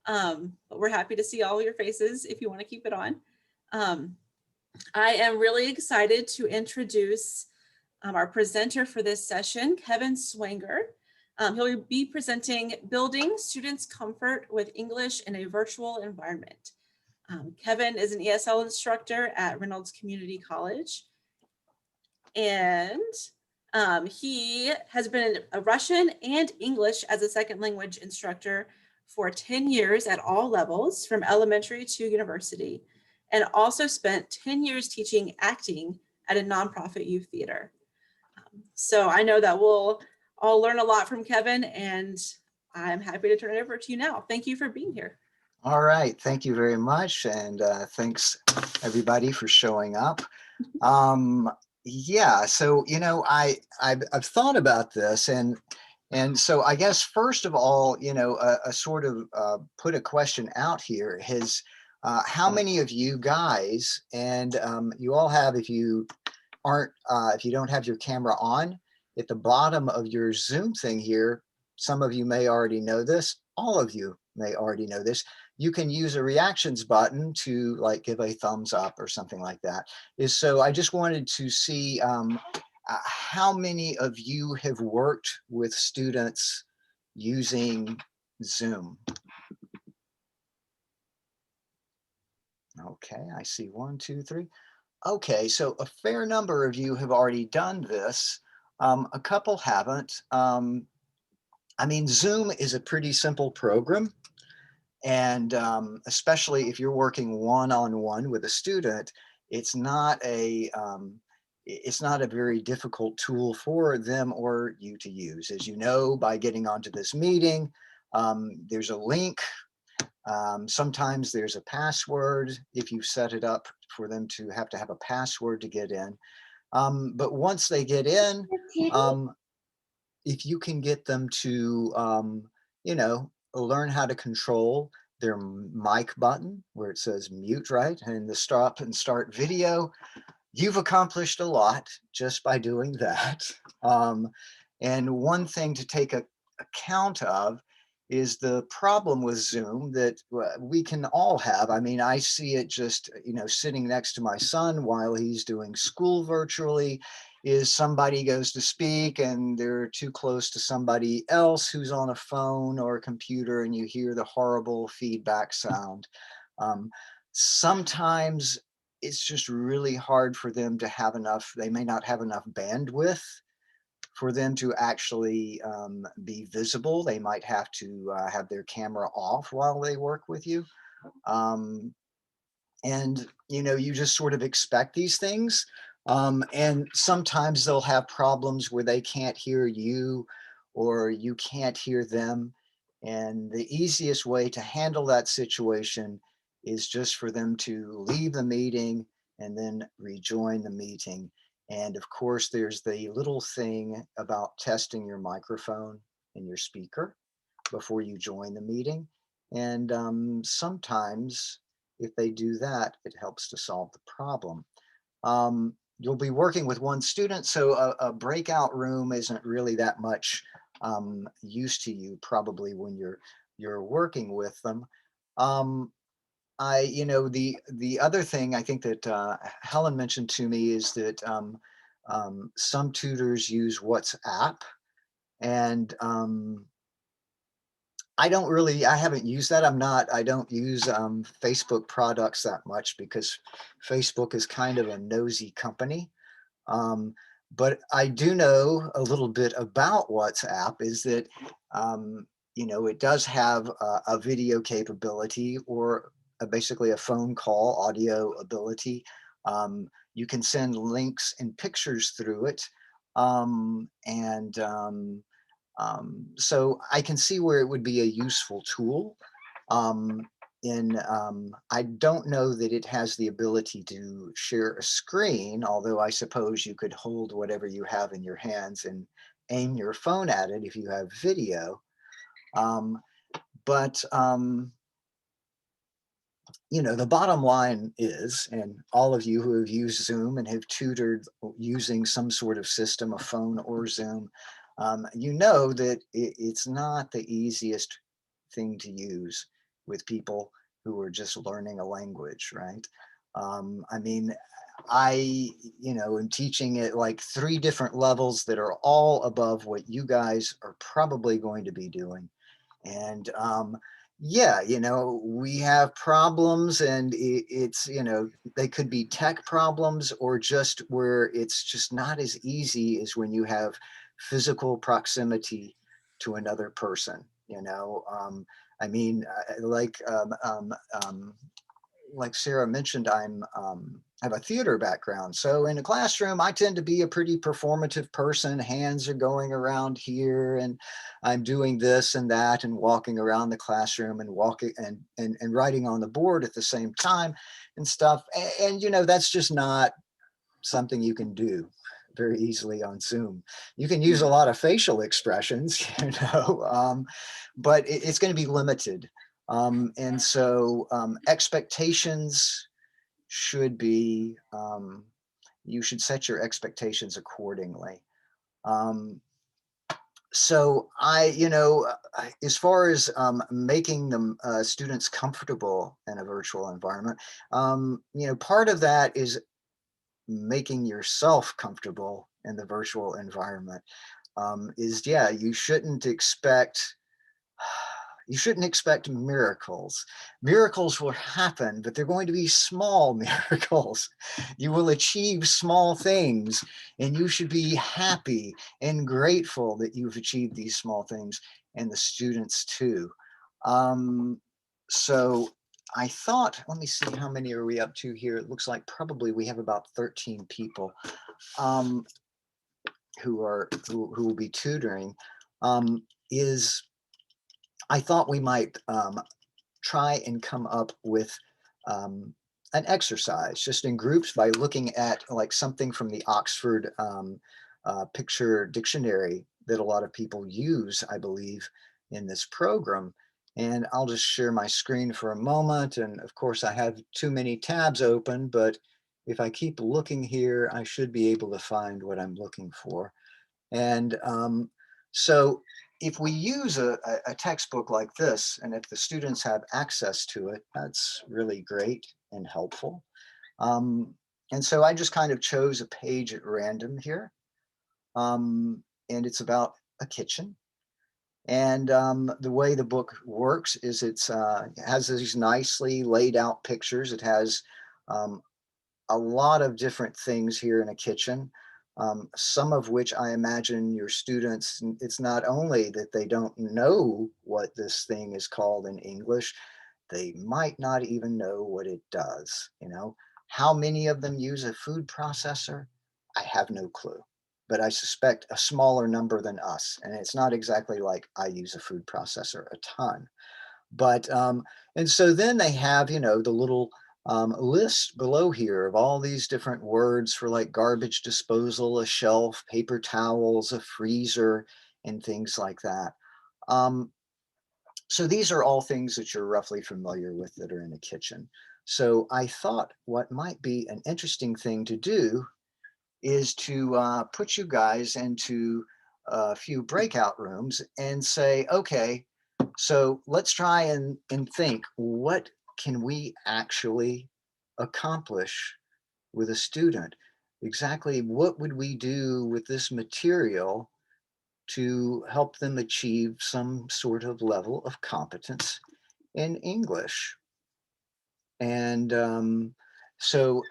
But we're happy to see all your faces if you want to keep it on. I am really excited to introduce our presenter for this session, Kevin Swanger. He'll be presenting Building Students' Comfort with English in a Virtual Environment. Kevin is an ESL instructor at Reynolds Community College. And he has been a Russian and English as a second language instructor for 10 years at all levels, from elementary to university, and also spent 10 years teaching acting at a nonprofit youth theater. So I know that we'll all learn a lot from Kevin, and I'm happy to turn it over to you now. Thank you for being here. All right, thank you very much, and thanks everybody for showing up. Yeah, so I've thought about this, and so I guess first of all, a sort of put a question out here is how many of you guys, and you all have, if you don't have your camera on, at the bottom of your Zoom thing here, some of you may already know this, all of you may already know this, you can use a reactions button to like give a thumbs up or something like that. So I just wanted to see how many of you have worked with students using Zoom. Okay, I see 1, 2, 3. Okay, so a fair number of you have already done this. A couple haven't. I mean, Zoom is a pretty simple program. And especially if you're working one-on-one with a student, it's not a very difficult tool for them or you to use. As you know, by getting onto this meeting, there's a link. Sometimes there's a password if you've set it up for them to have a password to get in. But once they get in, if you can get them to, learn how to control their mic button where it says mute, right? And the stop and start video, you've accomplished a lot just by doing that. And one thing to take account of is the problem with Zoom that we can all have. I mean, I see it just, sitting next to my son while he's doing school virtually, is somebody goes to speak and they're too close to somebody else who's on a phone or a computer, and you hear the horrible feedback sound. Sometimes it's just really hard for them to have enough, they may not have enough bandwidth for them to actually be visible. They might have to have their camera off while they work with you. And, you just sort of expect these things. And sometimes they'll have problems where they can't hear you or you can't hear them. And the easiest way to handle that situation is just for them to leave the meeting and then rejoin the meeting. And of course, there's the little thing about testing your microphone and your speaker before you join the meeting. And sometimes if they do that, it helps to solve the problem. You'll be working with one student, so a breakout room isn't really that much use to you probably when you're working with them. The other thing I think that Helen mentioned to me is that some tutors use WhatsApp, and I haven't used that. I don't use Facebook products that much because Facebook is kind of a nosy company. But I do know a little bit about WhatsApp is that, it does have a video capability or basically a phone call audio ability. You can send links and pictures through it. So I can see where it would be a useful tool. I don't know that it has the ability to share a screen, although I suppose you could hold whatever you have in your hands and aim your phone at it if you have video. The bottom line is, and all of you who have used Zoom and have tutored using some sort of system, a phone or Zoom, you know that it's not the easiest thing to use. with people who are just learning a language, right? I mean, am teaching at like 3 different levels that are all above what you guys are probably going to be doing. And yeah, we have problems, and it's, they could be tech problems or just where it's just not as easy as when you have physical proximity to another person. I mean, like Sarah mentioned, have a theater background. So in a classroom, I tend to be a pretty performative person. Hands are going around here, and I'm doing this and that, and walking around the classroom and walking and writing on the board at the same time and stuff. And that's just not something you can do very easily on Zoom. You can use a lot of facial expressions, but it's going to be limited. And so expectations should be, you should set your expectations accordingly. So as far as making the students comfortable in a virtual environment, part of that is making yourself comfortable in the virtual environment. You shouldn't expect miracles. Miracles will happen, but they're going to be small miracles. You will achieve small things, and you should be happy and grateful that you've achieved these small things, and the students too. So I thought, let me see, how many are we up to here? It looks like probably we have about 13 people who will be tutoring. I thought we might try and come up with an exercise just in groups by looking at like something from the Oxford Picture Dictionary that a lot of people use, I believe, in this program. And I'll just share my screen for a moment. And of course, I have too many tabs open, but if I keep looking here, I should be able to find what I'm looking for. And so if we use a textbook like this, and if the students have access to it, that's really great and helpful. And so I just kind of chose a page at random here. And it's about a kitchen. And the way the book works is it has these nicely laid out pictures. It has a lot of different things here in a kitchen, some of which I imagine your students, it's not only that they don't know what this thing is called in English, they might not even know what it does. How many of them use a food processor? I have no clue, but I suspect a smaller number than us. And it's not exactly like I use a food processor a ton. But and so then they have, the little list below here of all these different words for like garbage disposal, a shelf, paper towels, a freezer, and things like that. So these are all things that you're roughly familiar with that are in the kitchen. So I thought what might be an interesting thing to do is to put you guys into a few breakout rooms and say, okay, so let's try and think, what can we actually accomplish with a student? Exactly what would we do with this material to help them achieve some sort of level of competence in English? And so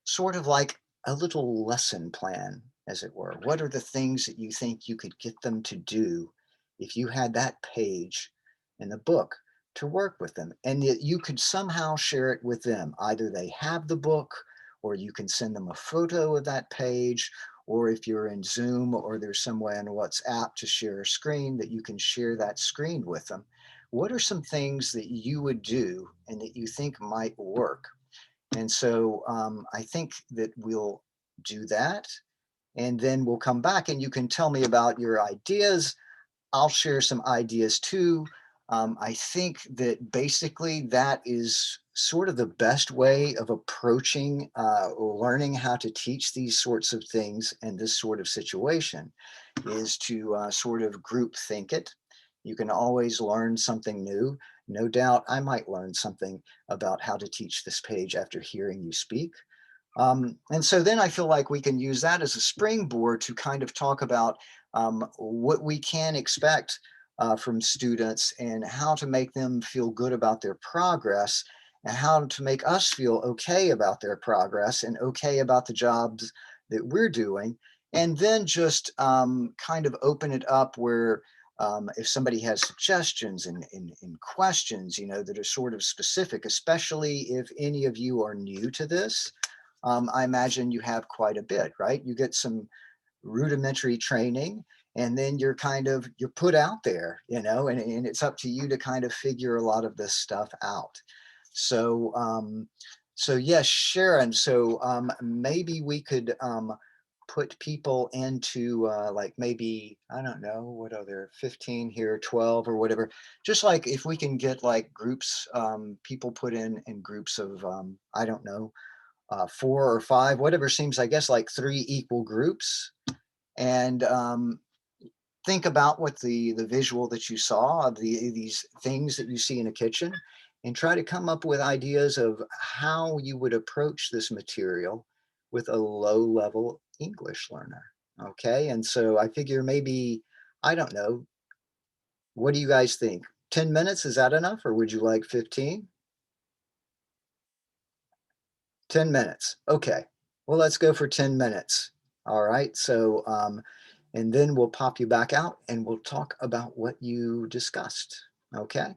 sort of like a little lesson plan, as it were. What are the things that you think you could get them to do if you had that page in the book to work with them, and that you could somehow share it with them? Either they have the book, or you can send them a photo of that page, or if you're in Zoom or there's some way on WhatsApp to share a screen, that you can share that screen with them. What are some things that you would do and that you think might work? And so I think that we'll do that, and then we'll come back and you can tell me about your ideas. I'll share some ideas too. I think that basically that is sort of the best way of approaching learning how to teach these sorts of things in this sort of situation, is to sort of group think it You can always learn something new. No doubt I might learn something about how to teach this page after hearing you speak. And so then I feel like we can use that as a springboard to kind of talk about what we can expect from students and how to make them feel good about their progress and how to make us feel okay about their progress and okay about the jobs that we're doing. And then just kind of open it up where if somebody has suggestions and questions, you know, that are sort of specific, especially if any of you are new to this. I imagine you have quite a bit, right? You get some rudimentary training and then you're put out there, you know, and it's up to you to kind of figure a lot of this stuff out. So, so yes, Sharon, so maybe we could put people into like maybe, I don't know, what are there, 15 here, 12 or whatever. Just like if we can get like groups, people put in groups of, I don't know, 4 or 5, whatever seems, I guess, like 3 equal groups. And think about what the visual that you saw of these things that you see in a kitchen and try to come up with ideas of how you would approach this material with a low level English learner. Okay. And so I figure maybe, I don't know, what do you guys think? 10 minutes, is that enough? Or would you like 15? 10 minutes. Okay. Well, let's go for 10 minutes. All right. So, and then we'll pop you back out and we'll talk about what you discussed. Okay.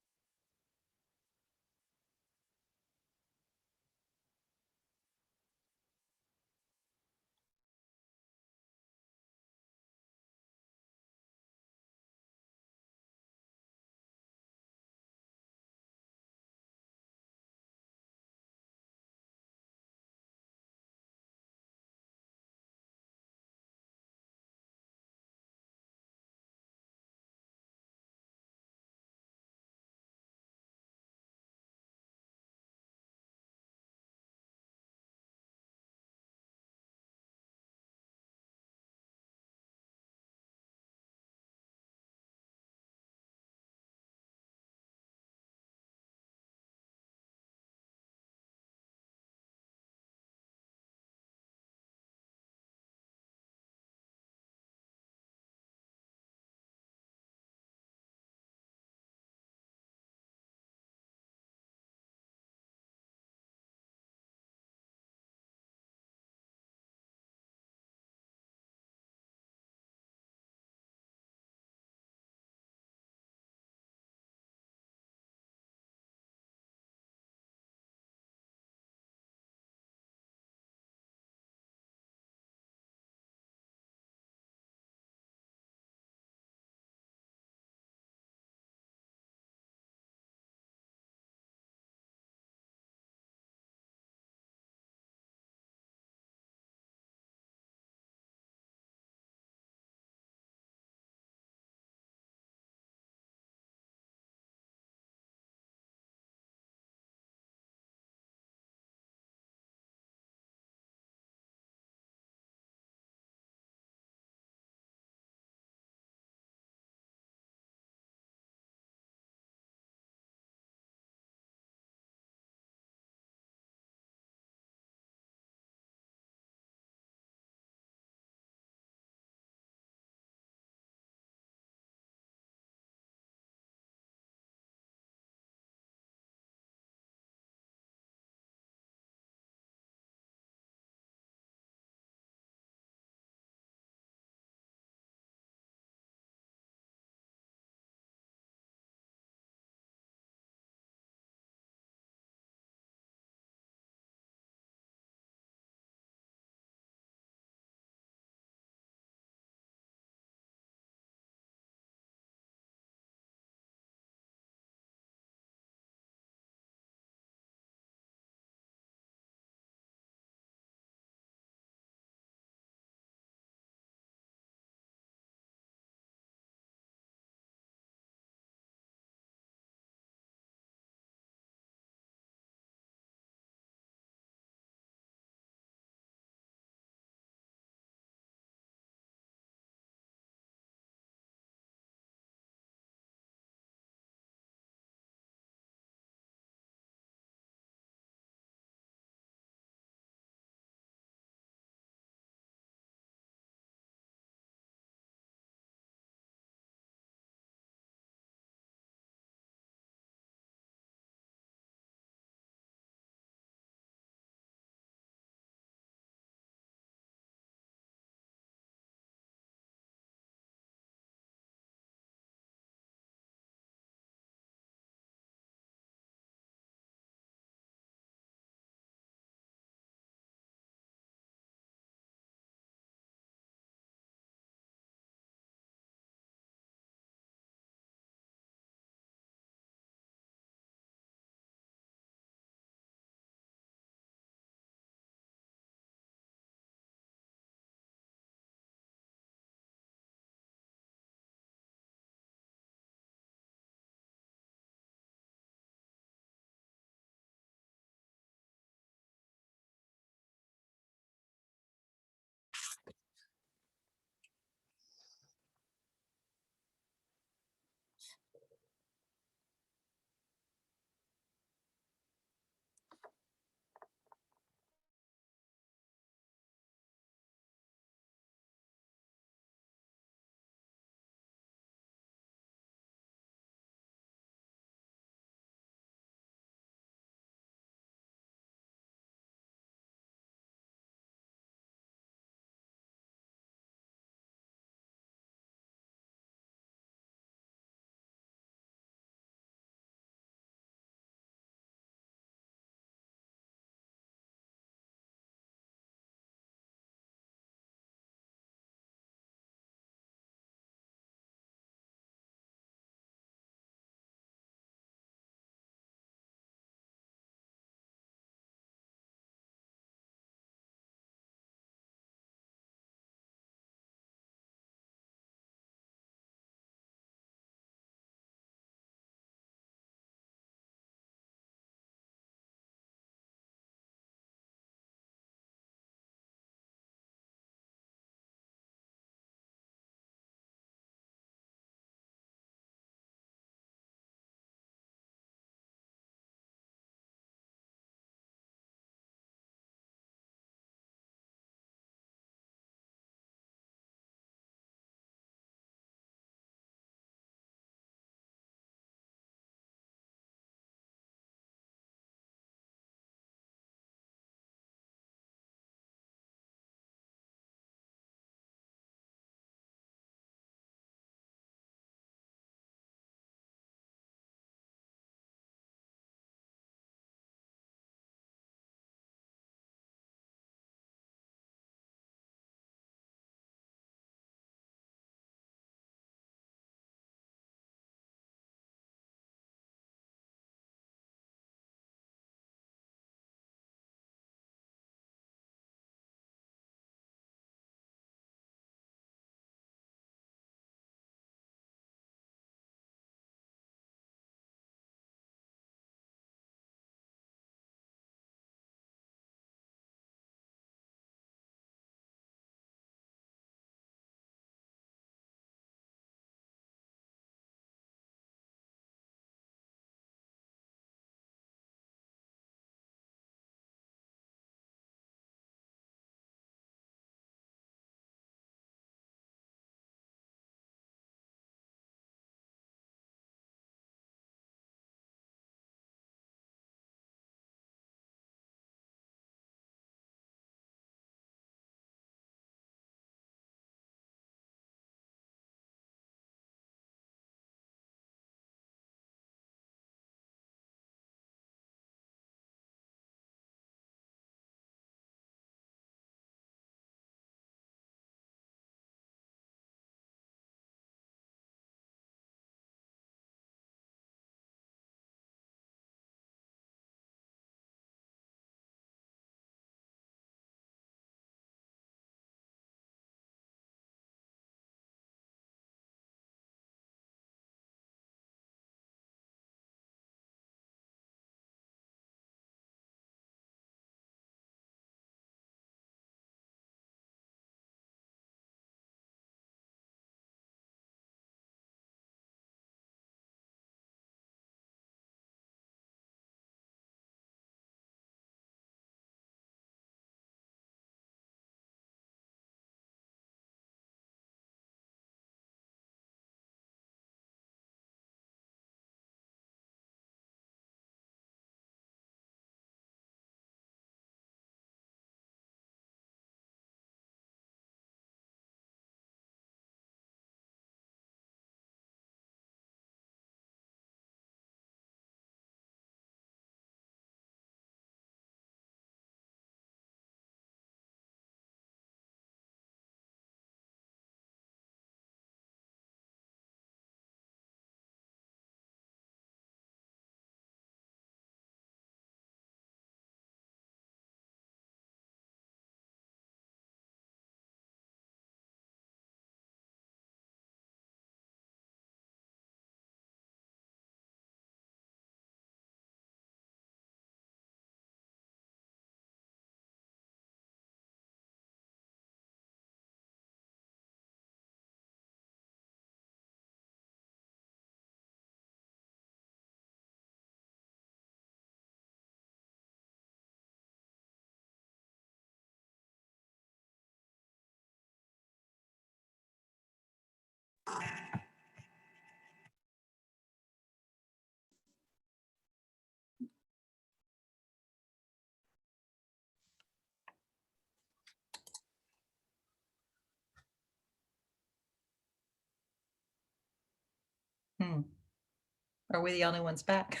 Are we the only ones back?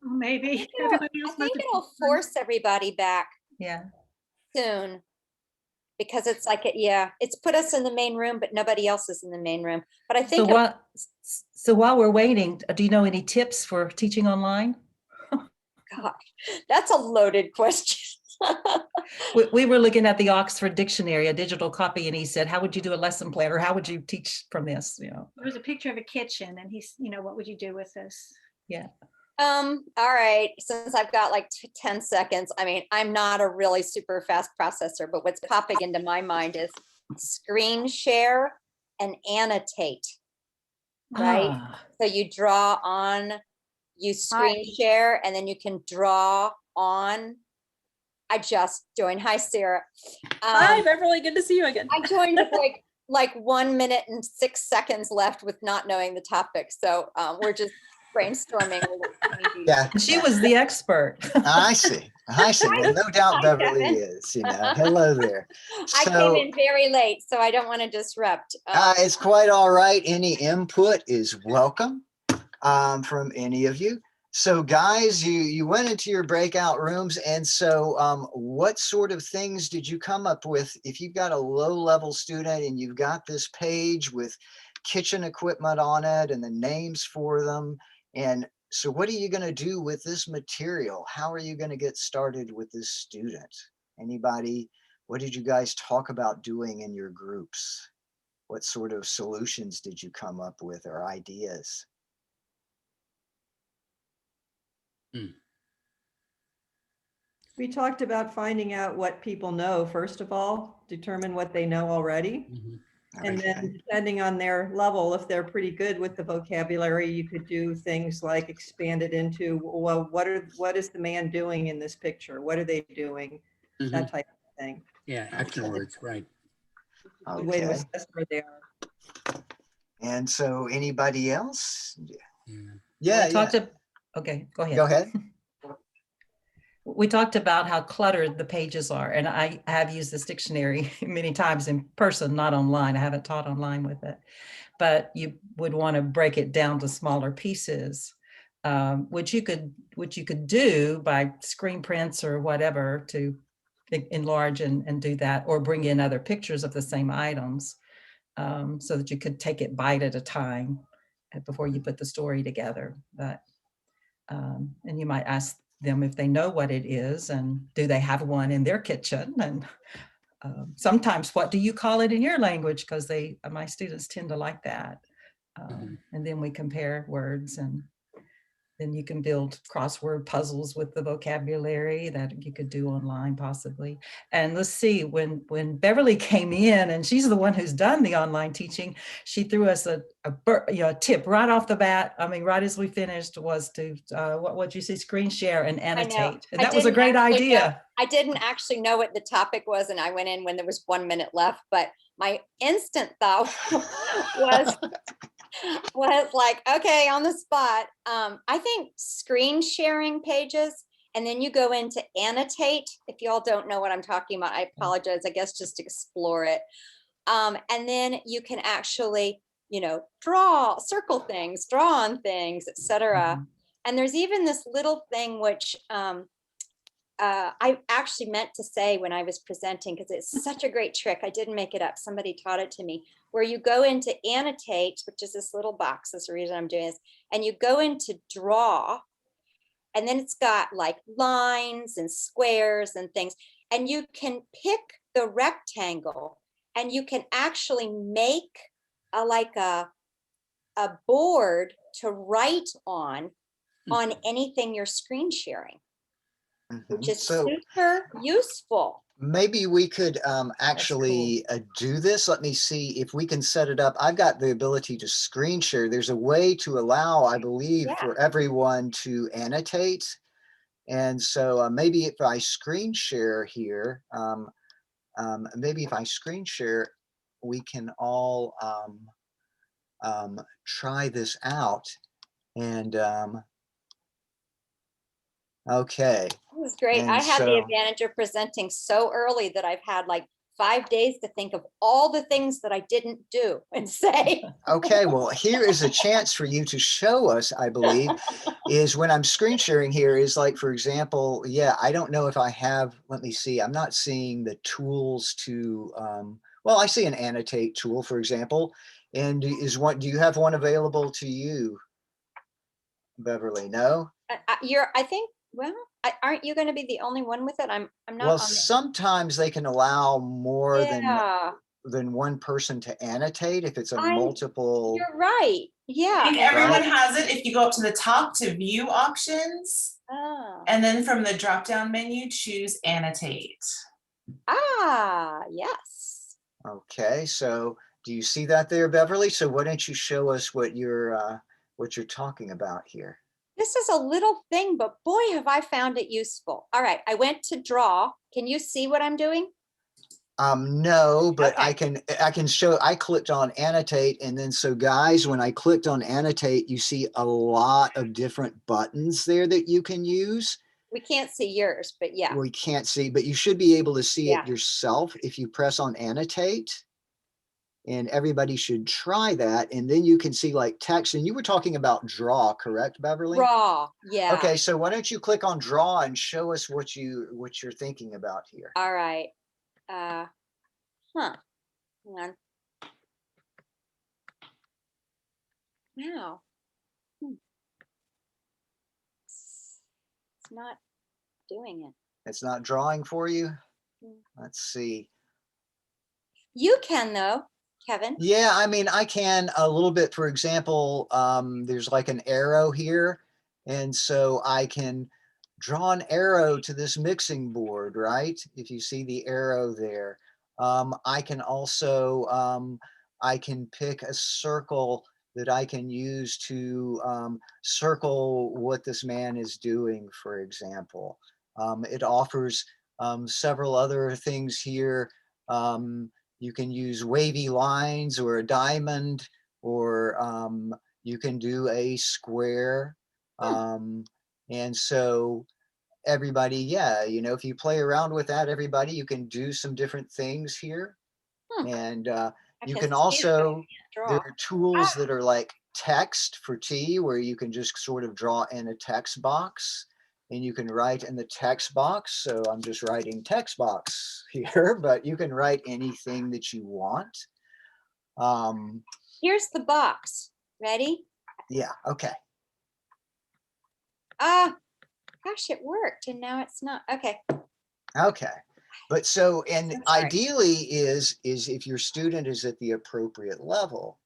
Maybe everybody I else. think might be- it'll force everybody back Yeah. soon. Because it's like, yeah, it's put us in the main room, but nobody else is in the main room. But I So think, while we're waiting, do you know any tips for teaching online? God, that's a loaded question. We were looking at the Oxford Dictionary, a digital copy, and he said, how would you do a lesson plan, or how would you teach from this? You know, There was a picture of a kitchen and he's, what would you do with this? yeah. All right, since I've got like 10 seconds, I mean, I'm not a really super fast processor, but what's popping into my mind is screen share and annotate, right? Ah, So you draw on, you screen share, and then you can draw on. I just joined. Hi, Sarah. Hi, Beverly. Good to see you again. I joined with like 1 minute and 6 seconds left with not knowing the topic. So we're just brainstorming. Yeah. she was the expert. I see. I see. Well, no doubt Hi, Beverly Kevin. is, hello there. I came in very late, so I don't want to disrupt. It's quite all right. Any input is welcome from any of you. So guys, you went into your breakout rooms. And so what sort of things did you come up with? If you've got a low-level student and you've got this page with kitchen equipment on it and the names for them, and so what are you going to do with this material? How are you going to get started with this student? Anybody? What did you guys talk about doing in your groups? What sort of solutions did you come up with or ideas? We talked about finding out what people know, first of all, determine what they know already. And Okay. then depending on their level, if they're pretty good with the vocabulary, you could do things like expand it into, well, what is the man doing in this picture? What are they doing? That type of thing. Yeah, action words, right. A way to Okay. assess where they are. And so anybody else? Yeah. Yeah, We yeah. talked okay, go ahead. Go ahead. We talked about how cluttered the pages are, and I have used this dictionary many times in person, not online. I haven't taught online with it, but you would want to break it down to smaller pieces, which you could do by screen prints or whatever to enlarge and do that, or bring in other pictures of the same items, so that you could take it bite at a time before you put the story together. But and you might ask them if they know what it is, and do they have one in their kitchen, and sometimes what do you call it in your language, because my students tend to like that. And then we compare words, and then you can build crossword puzzles with the vocabulary that you could do online possibly. And let's see, when Beverly came in, and she's the one who's done the online teaching, she threw us a tip right off the bat. I mean, right as we finished, was to what you say, screen share and annotate. And that was a great idea. I didn't actually know what the topic was, and I went in when there was 1 minute left, but my instant thought was like, okay, on the spot. I think screen sharing pages, and then you go into Annotate. If y'all don't know what I'm talking about, I apologize. I guess just explore it. And then you can actually, draw, circle things, draw on things, etc. And there's even this little thing which I actually meant to say when I was presenting, because it's such a great trick. I didn't make it up. Somebody taught it to me, where you go into Annotate, which is this little box. That's the reason I'm doing this. And you go into Draw, and then it's got like lines and squares and things. And you can pick the rectangle, and you can actually make a board to write on anything you're screen sharing, which is So super useful. maybe we could actually do this. Let me see if we can set it up. I've got the ability to screen share. There's a way to allow, I believe, for everyone to annotate. And so maybe if I screen share here, maybe if I screen share, we can all try this out. And okay. This is great. And I had the so- advantage of presenting so early that I've had like 5 days to think of all the things that I didn't do and say. Okay, well, here is a chance for you to show us, I believe, is when I'm screen sharing here is like, for example, yeah, I don't know if I have, let me see, I'm not seeing the tools to, well, I see an annotate tool, for example, and do you have one available to you, Beverly? No? I think, well, aren't you going to be the only one with it? I'm not Well, on the, sometimes they can allow more yeah, than one person to annotate if it's a I'm- multiple. you're right. I Yeah. think everyone Right. has it. If you go up to the top to view options, Ah, and then from the drop-down menu, choose annotate. yes. Okay, so do you see that there, Beverly? So why don't you show us what you're talking about here? This is a little thing, but boy, have I found it useful. All right, I went to draw. Can you see what I'm doing? No, but I Okay. can show, I clicked on annotate, and then so guys, when I clicked on annotate, you see a lot of different buttons there that you can use. We can't see yours, but yeah. We can't see, but you should be able to see Yeah. it yourself if you press on annotate. And everybody should try that. And then you can see like text. And you were talking about draw, correct, Beverly? Raw, yeah. Okay, so why don't you click on draw and show us what you're thinking about here? All right. Hang on. Wow. It's not doing it. It's not drawing for you? Mm. Let's see. You can though, Kevin. Yeah, I mean, I can a little bit. For example, there's like an arrow here. And so I can draw an arrow to this mixing board, right? If you see the arrow there. I can also, I can pick a circle that I can use to circle what this man is doing, for example. It offers several other things here. You can use wavy lines or a diamond, or you can do a square. And so everybody, yeah, you know, if you play around with that, everybody, you can do some different things here. Hmm. And I you can can see it, but I also, can't there draw. are tools that are like text for T, where you can just sort of draw in a text box. And you can write in the text box. So I'm just writing text box here, but you can write anything that you want. Here's the box. Ready? Yeah, okay. Gosh, it worked and now it's not. Okay. Okay. But so, and I'm sorry. ideally is if your student is at the appropriate level,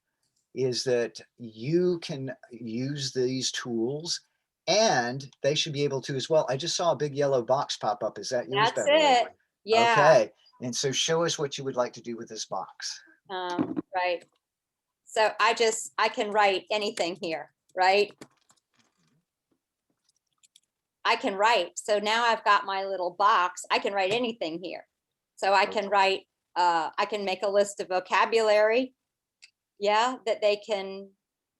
is that you can use these tools and they should be able to as well. I just saw a big yellow box pop up. Is that yours, That's Beverly? it. Yeah. Okay. And so show us what you would like to do with this box. Right. So I can write anything here, right? I can write. So now I've got my little box. I can write anything here. So I can write, I can make a list of vocabulary. Yeah, that they can,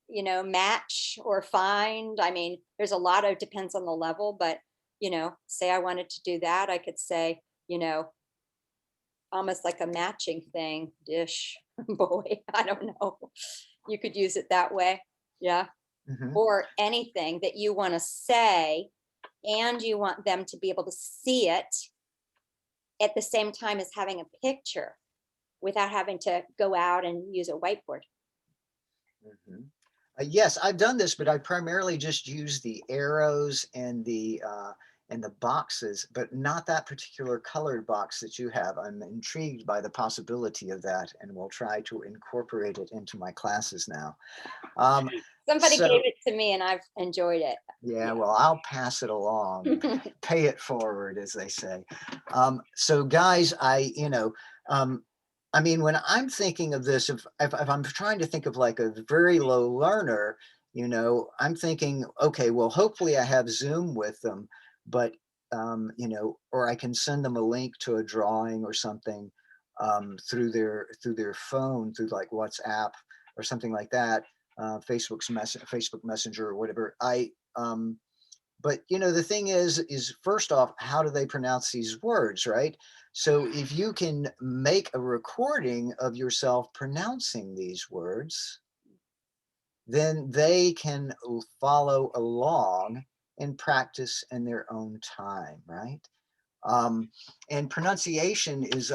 you know, match or find. I mean, there's a lot of, depends on the level, but, you know, say I wanted to do that, I could say, you know, almost like a matching thing, dish, boy, I don't know. You could use it that way. Yeah. Mhm. Or anything that you want to say and you want them to be able to see it at the same time as having a picture without having to go out and use a whiteboard. Mhm. Yes, I've done this, but I primarily just use the arrows and the boxes, but not that particular colored box that you have. I'm intrigued by the possibility of that, and will try to incorporate it into my classes now. Somebody So- gave it to me and I've enjoyed it. Yeah, well, I'll pass it along. Pay it forward, as they say. So guys, I mean, when I'm thinking of this, if I'm trying to think of like a very low learner, you know, I'm thinking, okay, well, hopefully I have Zoom with them, but, you know, or I can send them a link to a drawing or something through their phone, through like WhatsApp or something like that, Facebook Messenger or whatever. But you know, the thing is first off, how do they pronounce these words, right? So if you can make a recording of yourself pronouncing these words, then they can follow along and practice in their own time, right? Um, and pronunciation is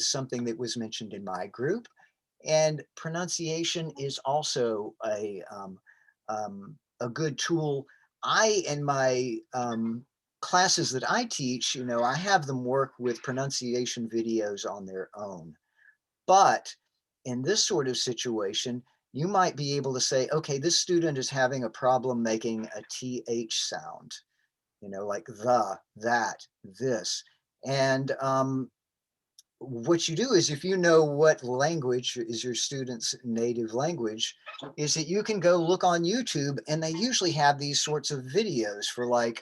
something that was mentioned in my group, and pronunciation is also a good tool. In my classes that I teach, you know, I have them work with pronunciation videos on their own. But in this sort of situation, you might be able to say, okay, this student is having a problem making a TH sound, you know, like the, that, this. And what you do is, if you know what language is your student's native language, is that you can go look on YouTube, and they usually have these sorts of videos for like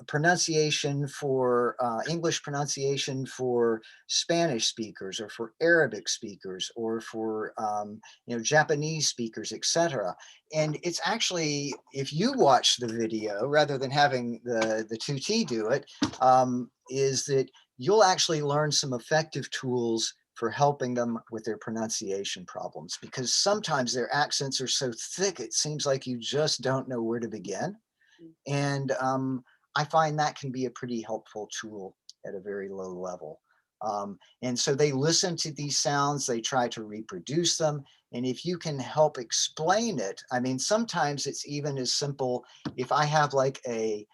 pronunciation for English pronunciation for Spanish speakers, or for Arabic speakers, or for you know, Japanese speakers, etc. And it's actually, if you watch the video rather than having the 2T do it, is that you'll actually learn some effective tools for helping them with their pronunciation problems, because sometimes their accents are so thick, it seems like you just don't know where to begin. And I find that can be a pretty helpful tool at a very low level. And so they listen to these sounds, they try to reproduce them. And if you can help explain it, I mean, sometimes it's even as simple, if I have like a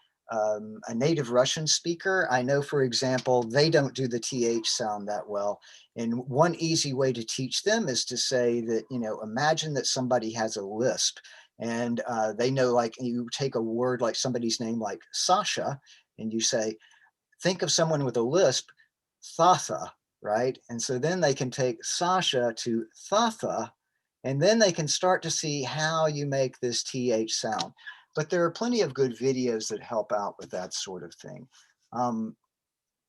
native Russian speaker, I know, for example, they don't do the TH sound that well. And one easy way to teach them is to say that, you know, imagine that somebody has a lisp, and they know, like, you take a word like somebody's name, like Sasha, and you say, think of someone with a lisp, Thatha, right? And so then they can take Sasha to Thatha, and then they can start to see how you make this TH sound. But there are plenty of good videos that help out with that sort of thing.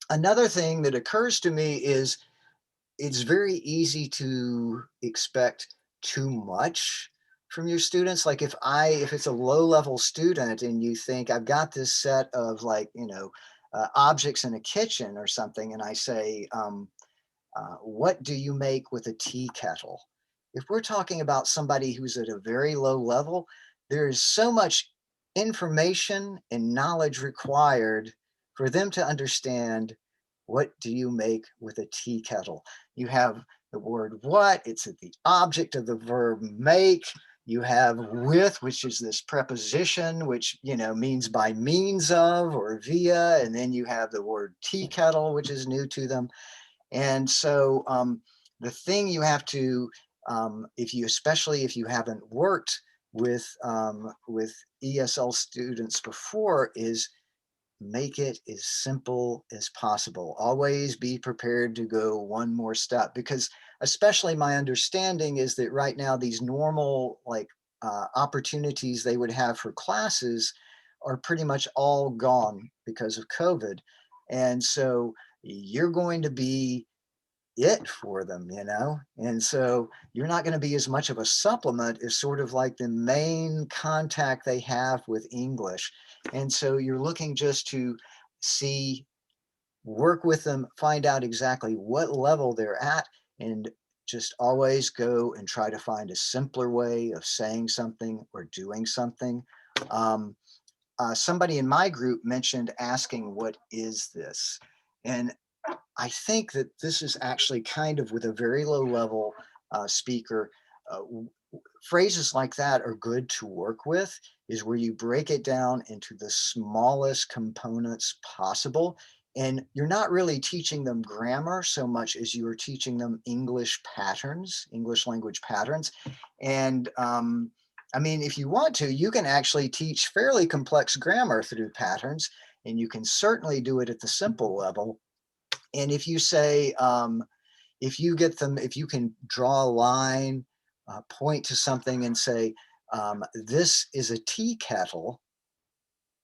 Another thing that occurs to me is, it's very easy to expect too much from your students. Like if it's a low level student and you think, I've got this set of, like, you know, objects in a kitchen or something, and I say, what do you make with a tea kettle? If we're talking about somebody who's at a very low level, there is so much information and knowledge required for them to understand, what do you make with a tea kettle? You have the word what, it's the object of the verb make. You have with, which is this preposition, which, you know, means by means of or via. And then you have the word tea kettle, which is new to them. And so the thing you have to, especially if you haven't worked with ESL students before, is make it as simple as possible. Always be prepared to go one more step, because especially my understanding is that right now these normal, like, opportunities they would have for classes are pretty much all gone because of COVID. And so you're going to be it for them, you know? And so you're not going to be as much of a supplement as sort of like the main contact they have with English. And so you're looking just to see, work with them, find out exactly what level they're at, and just always go and try to find a simpler way of saying something or doing something. Somebody in my group mentioned asking, what is this? And I think that this is actually kind of, with a very low level speaker, phrases like that are good to work with, is where you break it down into the smallest components possible. And you're not really teaching them grammar so much as you are teaching them English patterns, English language patterns. And I mean, if you want to, you can actually teach fairly complex grammar through patterns, and you can certainly do it at the simple level. And if you say, if you can draw a line, point to something and say, this is a tea kettle,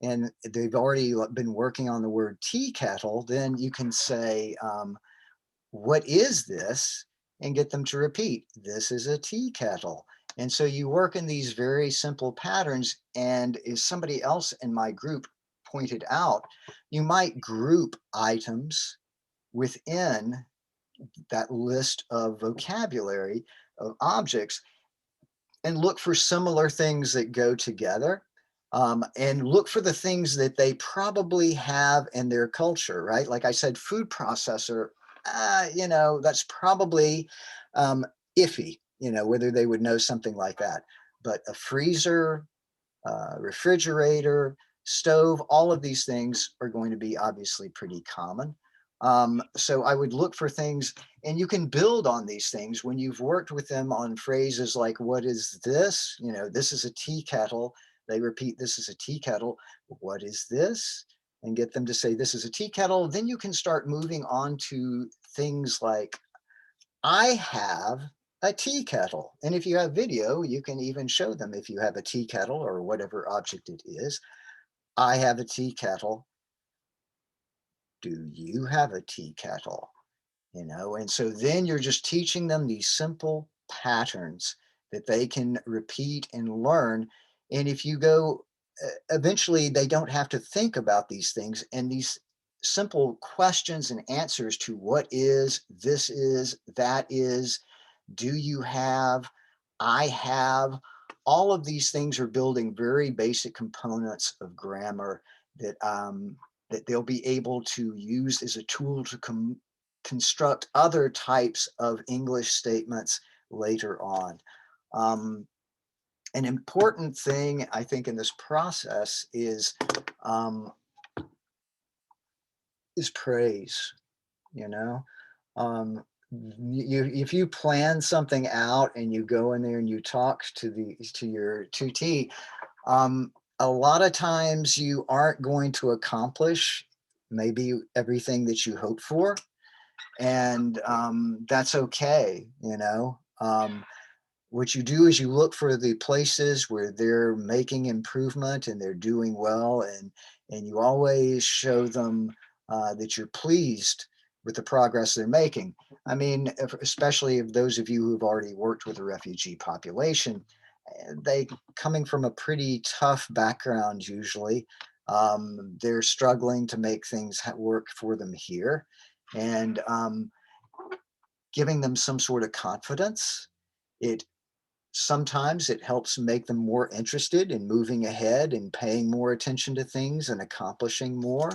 and they've already been working on the word tea kettle, then you can say, what is this? And get them to repeat, this is a tea kettle. And so you work in these very simple patterns. And as somebody else in my group pointed out, you might group items within that list of vocabulary of objects and look for similar things that go together, and look for the things that they probably have in their culture, right? Like I said, food processor, that's probably iffy, whether they would know something like that. But a freezer, refrigerator, stove, all of these things are going to be obviously pretty common. So I would look for things, and you can build on these things when you've worked with them on phrases like, what is this? This is a tea kettle. They repeat, this is a tea kettle. What is this? And get them to say, this is a tea kettle. Then you can start moving on to things like, I have a tea kettle. And if you have video, you can even show them if you have a tea kettle or whatever object it is. I have a tea kettle. Do you have a tea kettle? And so then you're just teaching them these simple patterns that they can repeat and learn. And if you go, eventually they don't have to think about these things, and these simple questions and answers to what is, this is, that is, do you have, I have, all of these things are building very basic components of grammar that that they'll be able to use as a tool to construct other types of English statements later on. An important thing, I think, in this process is praise. If you plan something out and you go in there and you talk to your tutee, a lot of times you aren't going to accomplish maybe everything that you hope for, and that's okay. What you do is you look for the places where they're making improvement and they're doing well, and you always show them that you're pleased with the progress they're making. I mean, especially if those of you who've already worked with a refugee population, they coming from a pretty tough background usually. They're struggling to make things work for them here, and giving them some sort of confidence. Sometimes it helps make them more interested in moving ahead and paying more attention to things and accomplishing more.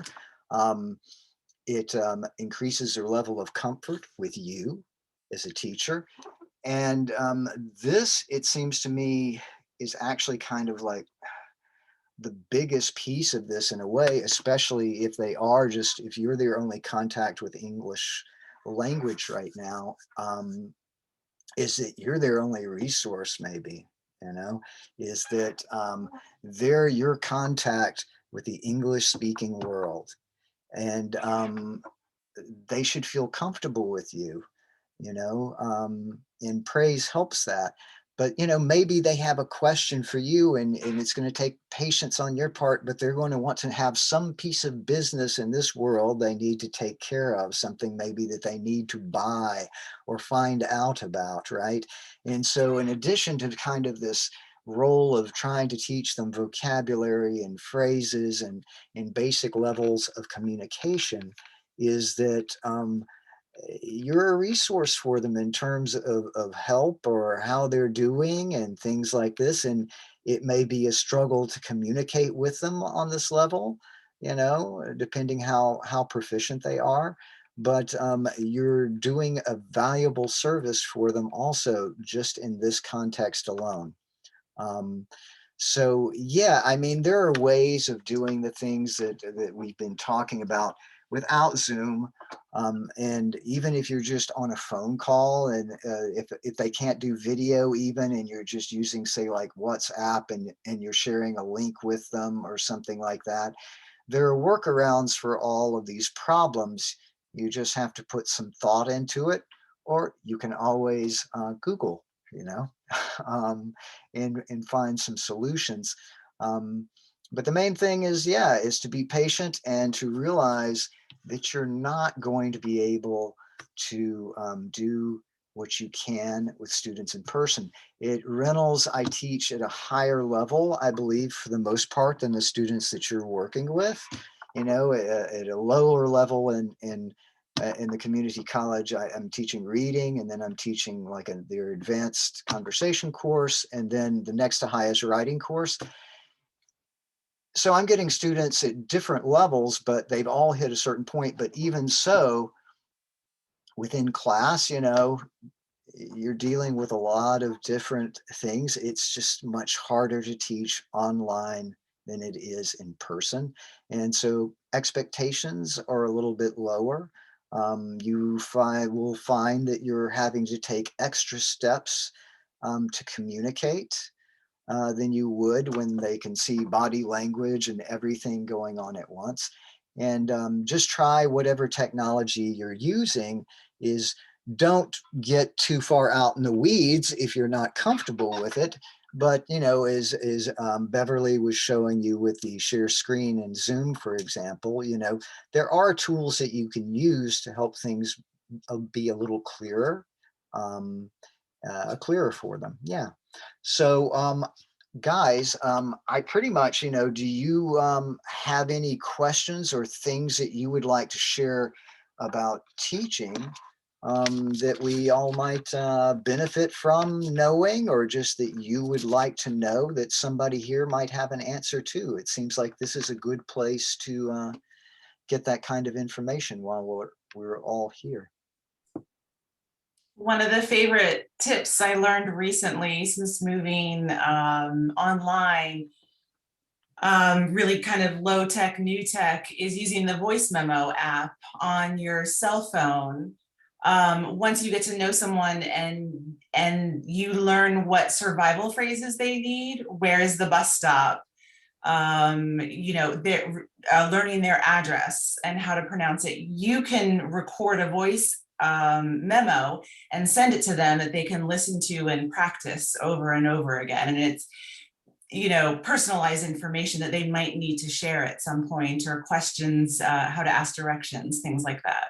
It increases their level of comfort with you as a teacher. And this, it seems to me, is actually kind of like the biggest piece of this in a way, especially if if you're their only contact with English language right now, is that you're their only resource, maybe, is that they're your contact with the English speaking world. And they should feel comfortable with you, and praise helps that. But, maybe they have a question for you, and it's going to take patience on your part, but they're going to want to have some piece of business in this world they need to take care of, something maybe that they need to buy or find out about, right? And so in addition to kind of this role of trying to teach them vocabulary and phrases and basic levels of communication, is that you're a resource for them in terms of help or how they're doing and things like this. And it may be a struggle to communicate with them on this level, depending how proficient they are. But you're doing a valuable service for them also, just in this context alone. So yeah, I mean, there are ways of doing the things that we've been talking about without Zoom. And even if you're just on a phone call, and if they can't do video even, and you're just using, say, like WhatsApp, and you're sharing a link with them or something like that, there are workarounds for all of these problems. You just have to put some thought into it, or you can always Google, and find some solutions. But the main thing is to be patient and to realize that you're not going to be able to do what you can with students in person. At Reynolds, I teach at a higher level, I believe, for the most part, than the students that you're working with. You know, at a lower level in the community college, I'm teaching reading, and then I'm teaching like their advanced conversation course, and then the next to highest writing course. So I'm getting students at different levels, but they've all hit a certain point. But even so, within class, you know, you're dealing with a lot of different things. It's just much harder to teach online than it is in person. And so expectations are a little bit lower. You will find that you're having to take extra steps to communicate than you would when they can see body language and everything going on at once. And just try whatever technology you're using. Is don't get too far out in the weeds if you're not comfortable with it. But, you know, as Beverly was showing you with the share screen and Zoom, for example, you know, there are tools that you can use to help things be a little clearer, clearer for them. Yeah. So, guys, I pretty much, you know, do you have any questions or things that you would like to share about teaching that we all might benefit from knowing, or just that you would like to know that somebody here might have an answer to? It seems like this is a good place to get that kind of information while we're all here. One of the favorite tips I learned recently since moving online, really kind of low tech, new tech, is using the voice memo app on your cell phone. Once you get to know someone and you learn what survival phrases they need, where is the bus stop, you know, they're learning their address and how to pronounce it, you can record a voice memo and send it to them that they can listen to and practice over and over again. And it's, you know, personalized information that they might need to share at some point, or questions, how to ask directions, things like that.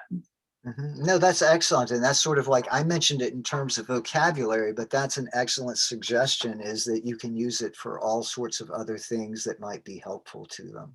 No, that's excellent. And that's sort of like, I mentioned it in terms of vocabulary, but that's an excellent suggestion, is that you can use it for all sorts of other things that might be helpful to them.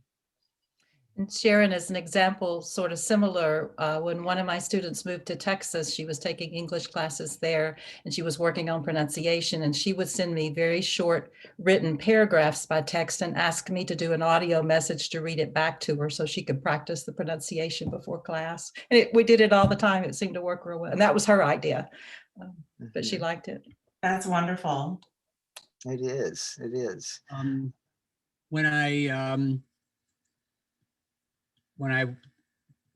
And Sharon, as an example, sort of similar, when one of my students moved to Texas, she was taking English classes there, and she was working on pronunciation, and she would send me very short written paragraphs by text and ask me to do an audio message to read it back to her so she could practice the pronunciation before class. And we did it all the time. It seemed to work real well. And that was her idea, but she liked it. That's wonderful. It is. It is. When I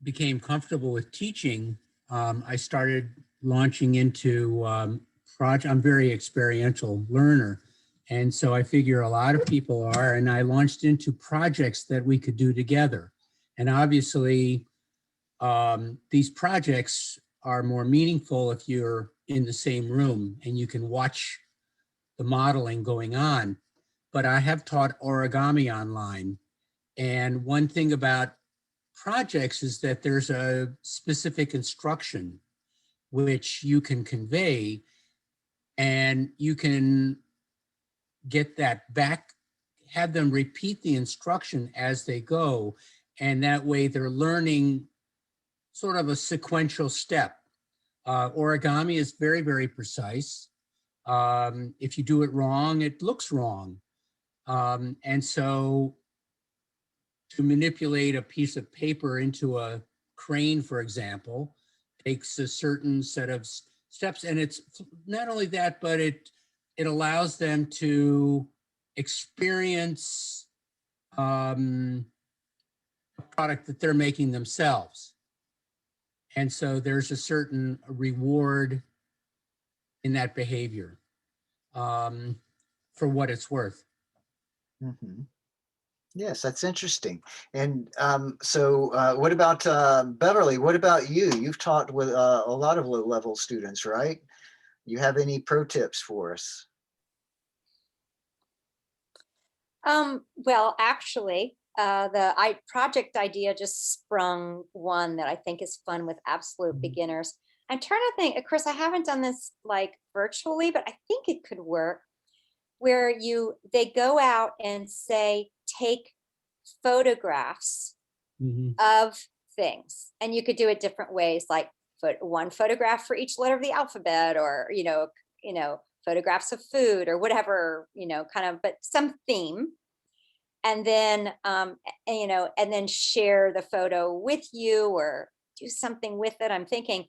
became comfortable with teaching, I started launching into project. I'm a very experiential learner. And so I figure a lot of people are, and I launched into projects that we could do together. And obviously, these projects are more meaningful if you're in the same room and you can watch the modeling going on. But I have taught origami online. And one thing about projects is that there's a specific instruction which you can convey, and you can get that back, have them repeat the instruction as they go. And that way they're learning sort of a sequential step. Origami is very, very precise. If you do it wrong, it looks wrong. And so to manipulate a piece of paper into a crane, for example, takes a certain set of steps. And it's not only that, but it allows them to experience a product that they're making themselves. And so there's a certain reward in that behavior for what it's worth. Mm-hmm. Yes, that's interesting. And so what about Beverly? What about you? You've taught with a lot of low-level students, right? You have any pro tips for us? Well, actually, the project idea just sprung one that I think is fun with absolute beginners. I'm trying to think, of course, I haven't done this like virtually, but I think it could work where they go out and say, take photographs Mhm. of things. And you could do it different ways, like one photograph for each letter of the alphabet, or, photographs of food or whatever, kind of, but some theme. And then, and then share the photo with you or do something with it. I'm thinking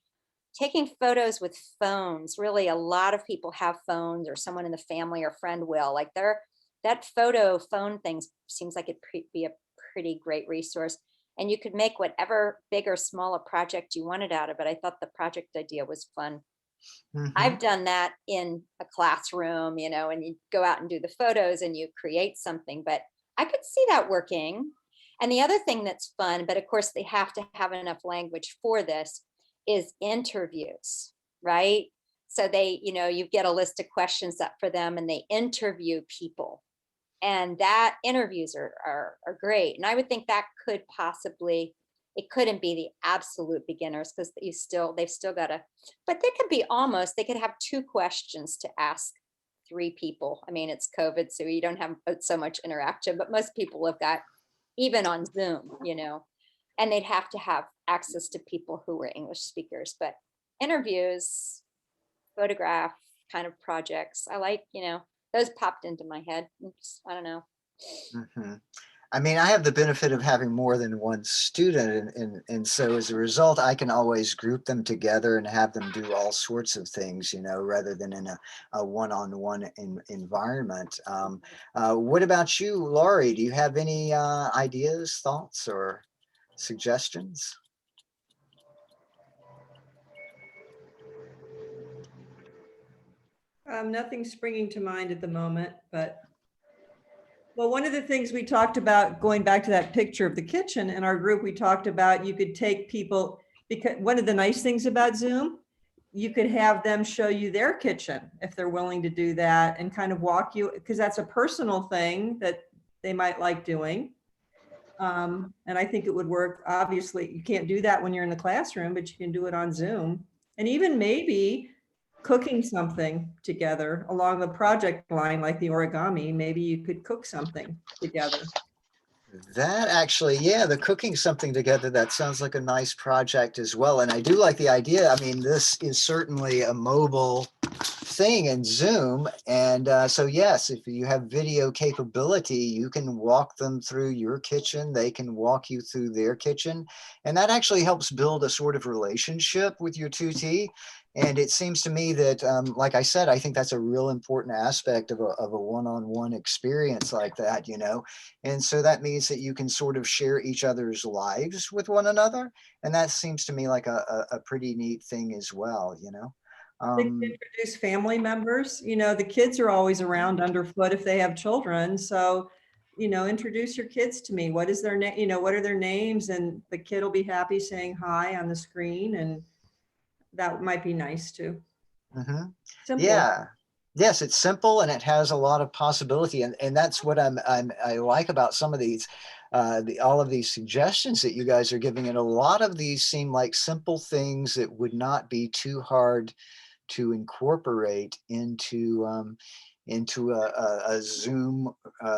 taking photos with phones. Really, a lot of people have phones, or someone in the family or friend will. Like that photo phone thing seems like it'd be a pretty great resource. And you could make whatever big or small a project you wanted out of it. I thought the project idea was fun. Mhm. I've done that in a classroom, and you go out and do the photos and you create something, but I could see that working. And the other thing that's fun, but of course they have to have enough language for this, is interviews, right? So you get a list of questions up for them and they interview people. And that interviews are great. And I would think that could possibly, it couldn't be the absolute beginners because they've still got to, but they could have 2 questions to ask 3 people. I mean, it's COVID, so you don't have so much interaction, but most people have got, even on Zoom, and they'd have to have access to people who were English speakers. But interviews, photograph kind of projects, I like, those popped into my head. I don't know. Mhm. I mean, I have the benefit of having more than one student, and so as a result, I can always group them together and have them do all sorts of things, rather than in a one-on-one environment. What about you, Laurie? Do you have any ideas, thoughts, or suggestions? Nothing springing to mind at the moment, but well, one of the things we talked about, going back to that picture of the kitchen in our group, we talked about you could take people, because one of the nice things about Zoom, you could have them show you their kitchen if they're willing to do that, and kind of walk you, because that's a personal thing that they might like doing. And I think it would work. Obviously, you can't do that when you're in the classroom, but you can do it on Zoom. And even maybe cooking something together along the project line, like the origami, maybe you could cook something together. That actually, yeah, the cooking something together, that sounds like a nice project as well. And I do like the idea. I mean, this is certainly a mobile thing in Zoom. And so, yes, if you have video capability, you can walk them through your kitchen. They can walk you through their kitchen. And that actually helps build a sort of relationship with your tutee. And it seems to me that, like I said, I think that's a real important aspect of a one-on-one experience like that, And so that means that you can sort of share each other's lives with one another. And that seems to me like a pretty neat thing as well, They can introduce family members. The kids are always around underfoot if they have children. So, introduce your kids to me. What is their name? What are their names? And the kid will be happy saying hi on the screen. And that might be nice too. Mhm. Simple. Yeah. Yes, it's simple and it has a lot of possibility, and that's what I like about some of these, all of these suggestions that you guys are giving. And a lot of these seem like simple things that would not be too hard to incorporate into a Zoom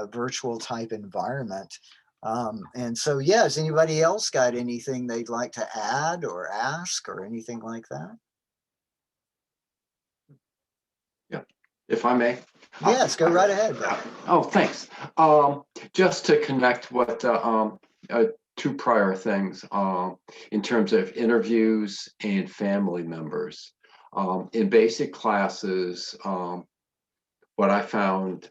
virtual type environment. And so, yeah, has anybody else got anything they'd like to add or ask or anything like that? If I may. Yes, go right ahead. Oh, thanks. Just to connect what 2 prior things in terms of interviews and family members. In basic classes, what I found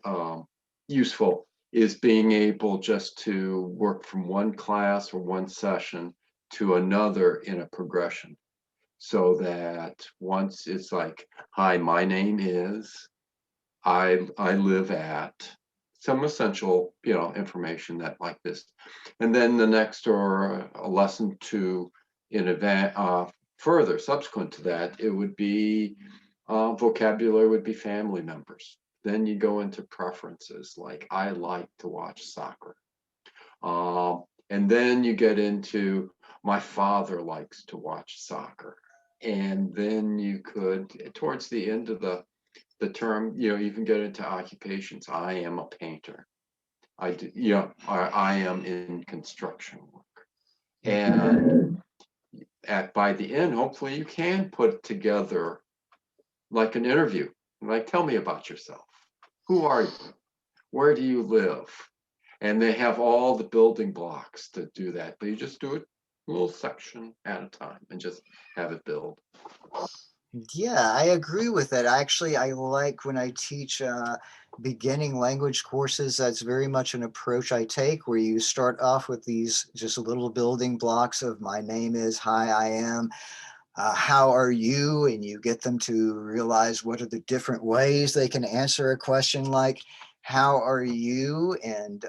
useful is being able just to work from one class or one session to another in a progression. So that once it's like, hi, my name is, I live at, some essential, information that like this. And then the next, or a lesson to in advance, further subsequent to that, it would be vocabulary would be family members. Then you go into preferences, like I like to watch soccer. And then you get into, my father likes to watch soccer. And then you could, towards the end of the term, you can get into occupations. I am a painter. I am in construction work. And by the end, hopefully you can put together like an interview. Like, tell me about yourself. Who are you? Where do you live? And they have all the building blocks to do that, but you just do it a little section at a time and just have it build. Yeah, I agree with that. Actually, I like when I teach beginning language courses, that's very much an approach I take, where you start off with these just little building blocks of my name is, hi, I am, how are you? And you get them to realize what are the different ways they can answer a question like, how are you? And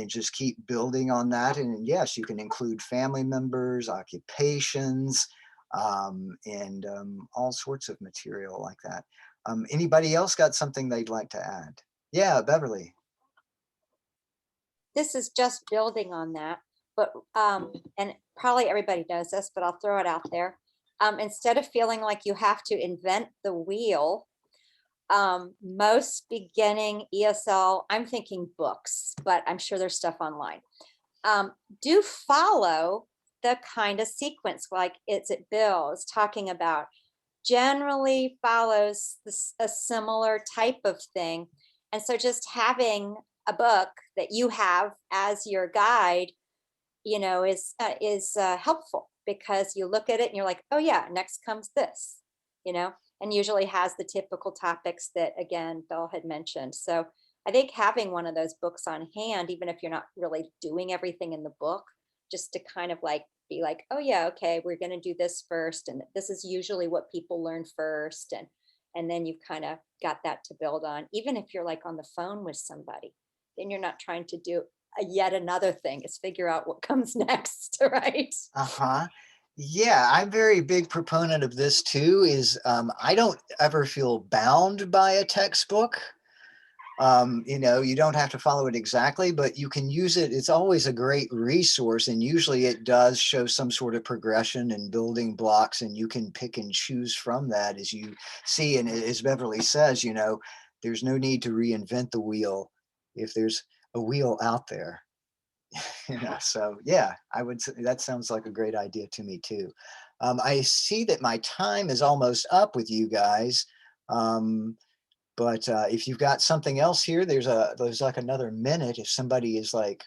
just keep building on that. And yes, you can include family members, occupations, and all sorts of material like that. Anybody else got something they'd like to add? Yeah, Beverly. This is just building on that, but and probably everybody knows this, but I'll throw it out there. Instead of feeling like you have to invent the wheel, most beginning ESL, I'm thinking books, but I'm sure there's stuff online, do follow the kind of sequence like Bill is talking about, generally follows a similar type of thing. And so just having a book that you have as your guide, is helpful, because you look at it and you're like, oh yeah, next comes this, and usually has the typical topics that, again, Bill had mentioned. So I think having one of those books on hand, even if you're not really doing everything in the book, just to kind of like be like, oh yeah, okay, we're going to do this first, and this is usually what people learn first, and then you've kind of got that to build on. Even if you're like on the phone with somebody, then you're not trying to do yet another thing. It's figure out what comes next, right? Uh-huh. Yeah, I'm very big proponent of this too, is I don't ever feel bound by a textbook. You don't have to follow it exactly, but you can use it. It's always a great resource, and usually it does show some sort of progression and building blocks, and you can pick and choose from that as you see. And as Beverly says, there's no need to reinvent the wheel if there's a wheel out there. So yeah, I would say that sounds like a great idea to me too. I see that my time is almost up with you guys. But if you've got something else here, there's like another minute. If somebody is like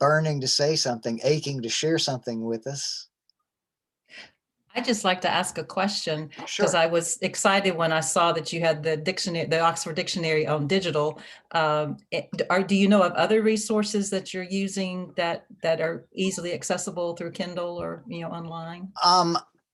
burning to say something, aching to share something with us. I'd just like to ask a question, because Sure. I was excited when I saw that you had the dictionary, the Oxford Dictionary on digital. Do you know of other resources that you're using that are easily accessible through Kindle or online?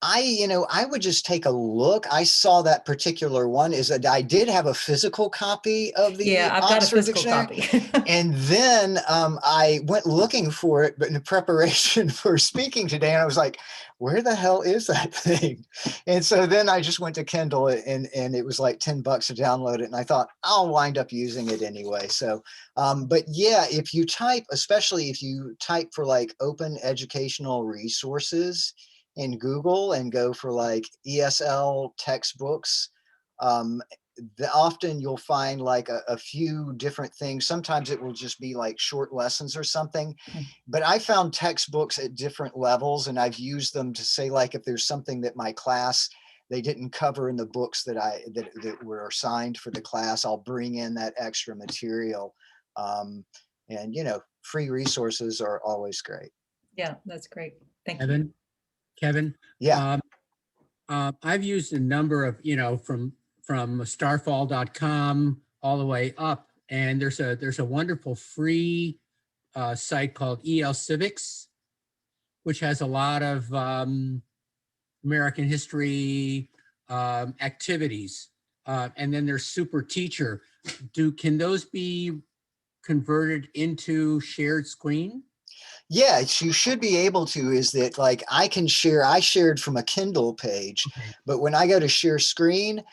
I would just take a look. I saw that particular one is that I did have a physical copy of the Yeah, I've got a Oxford physical Dictionary. copy. And then I went looking for it, but in preparation for speaking today, and I was like, where the hell is that thing? And so then I just went to Kindle, and it was like $10 to download it. And I thought I'll wind up using it anyway. So, but yeah, if you type, especially if you type for like open educational resources in Google and go for like ESL textbooks, often you'll find like a few different things. Sometimes it will just be like short lessons or something, but I found textbooks at different levels, and I've used them to say, like, if there's something that my class, they didn't cover in the books that were assigned for the class, I'll bring in that extra material. And free resources are always great. Yeah, that's great. Thank you. Kevin. Yeah. I've used a number of, from starfall.com all the way up, and there's a wonderful free site called EL Civics, which has a lot of American history activities, and then there's Super Teacher. Can those be converted into shared screen? Yeah, you should be able to. Is that like I shared from a Kindle page, Okay. but when I go to share screen,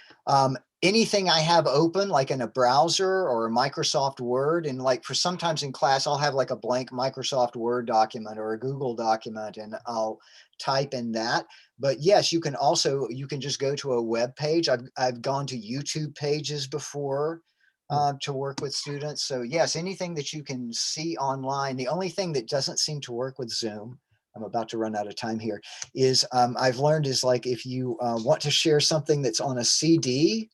anything I have open, like in a browser or a Microsoft Word, and like for sometimes in class, I'll have like a blank Microsoft Word document or a Google document, and I'll type in that. But yes, you can also, you can just go to a web page. I've gone to YouTube pages before to work with students. So yes, anything that you can see online. The only thing that doesn't seem to work with Zoom, I'm about to run out of time here, is I've learned is like if you want to share something that's on a CD,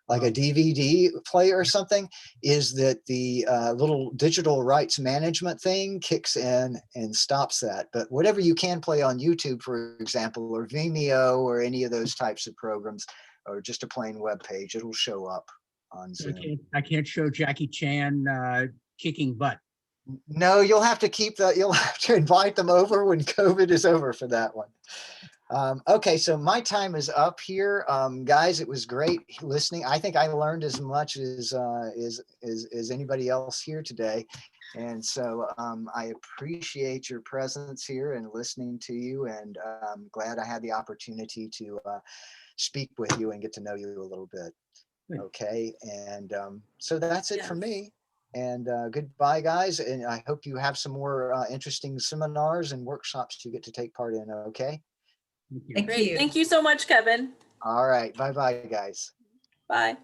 like a DVD player or something, is that the little digital rights management thing kicks in and stops that. But whatever you can play on YouTube, for example, or Vimeo or any of those types of programs, or just a plain web page, it'll show up on Zoom. I can't show Jackie Chan kicking butt. No, you'll have to keep that. You'll have to invite them over when COVID is over for that one. Okay, so my time is up here. Guys, it was great listening. I think I learned as much as anybody else here today. And so I appreciate your presence here and listening to you, and I'm glad I had the opportunity to speak with you and get to know you a little bit. Good. Okay, and so that's it for Yes. me. And goodbye, guys. And I hope you have some more interesting seminars and workshops you get to take part in. Okay. Thank you. Thank Great. you. Thank you so much, Kevin. All right. Bye-bye, guys. Bye.